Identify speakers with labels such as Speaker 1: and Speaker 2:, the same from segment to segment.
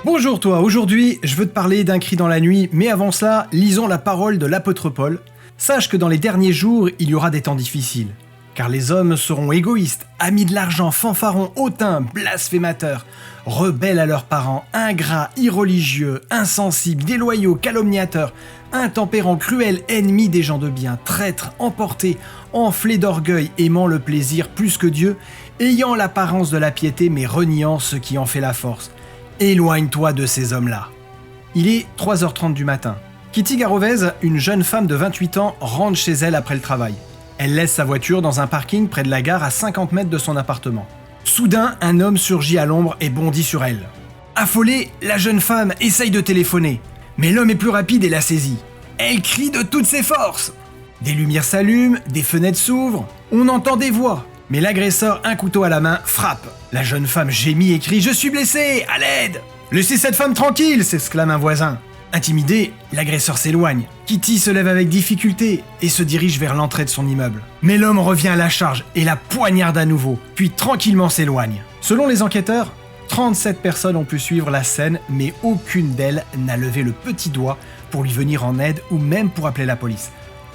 Speaker 1: Bonjour toi, aujourd'hui je veux te parler d'un cri dans la nuit, mais avant cela, lisons la parole de l'apôtre Paul. Sache que dans les derniers jours, il y aura des temps difficiles. Car les hommes seront égoïstes, amis de l'argent, fanfarons, hautains, blasphémateurs, rebelles à leurs parents, ingrats, irreligieux, insensibles, déloyaux, calomniateurs, intempérants, cruels, ennemis des gens de bien, traîtres, emportés, enflés d'orgueil, aimant le plaisir plus que Dieu, ayant l'apparence de la piété mais reniant ce qui en fait la force. Éloigne-toi de ces hommes-là. Il est 3h30 du matin. Kitty Garovez, une jeune femme de 28 ans, rentre chez elle après le travail. Elle laisse sa voiture dans un parking près de la gare à 50 mètres de son appartement. Soudain, un homme surgit à l'ombre et bondit sur elle. Affolée, la jeune femme essaye de téléphoner. Mais l'homme est plus rapide et la saisit. Elle crie de toutes ses forces. Des lumières s'allument, des fenêtres s'ouvrent, on entend des voix. Mais l'agresseur, un couteau à la main, frappe. La jeune femme gémit et crie « Je suis blessée, à l'aide !»« Laissez cette femme tranquille !» s'exclame un voisin. Intimidé, l'agresseur s'éloigne. Kitty se lève avec difficulté et se dirige vers l'entrée de son immeuble. Mais l'homme revient à la charge et la poignarde à nouveau, puis tranquillement s'éloigne. Selon les enquêteurs, 37 personnes ont pu suivre la scène, mais aucune d'elles n'a levé le petit doigt pour lui venir en aide ou même pour appeler la police.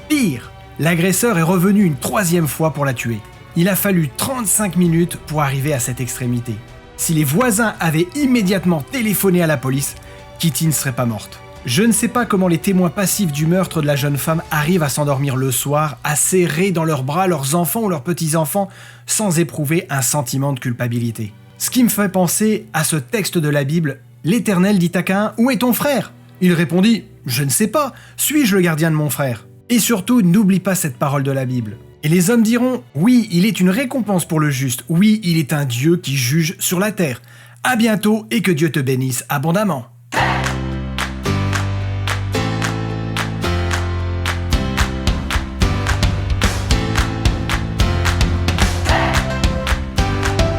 Speaker 1: Pire, l'agresseur est revenu une 3e fois pour la tuer. Il a fallu 35 minutes pour arriver à cette extrémité. Si les voisins avaient immédiatement téléphoné à la police, Kitty ne serait pas morte. Je ne sais pas comment les témoins passifs du meurtre de la jeune femme arrivent à s'endormir le soir, à serrer dans leurs bras leurs enfants ou leurs petits-enfants sans éprouver un sentiment de culpabilité. Ce qui me fait penser à ce texte de la Bible, l'Éternel dit à Caïn « Où est ton frère ?» Il répondit « Je ne sais pas, suis-je le gardien de mon frère ?» Et surtout, n'oublie pas cette parole de la Bible. Et les hommes diront « Oui, il est une récompense pour le juste, oui, il est un Dieu qui juge sur la terre. À bientôt et que Dieu te bénisse abondamment. »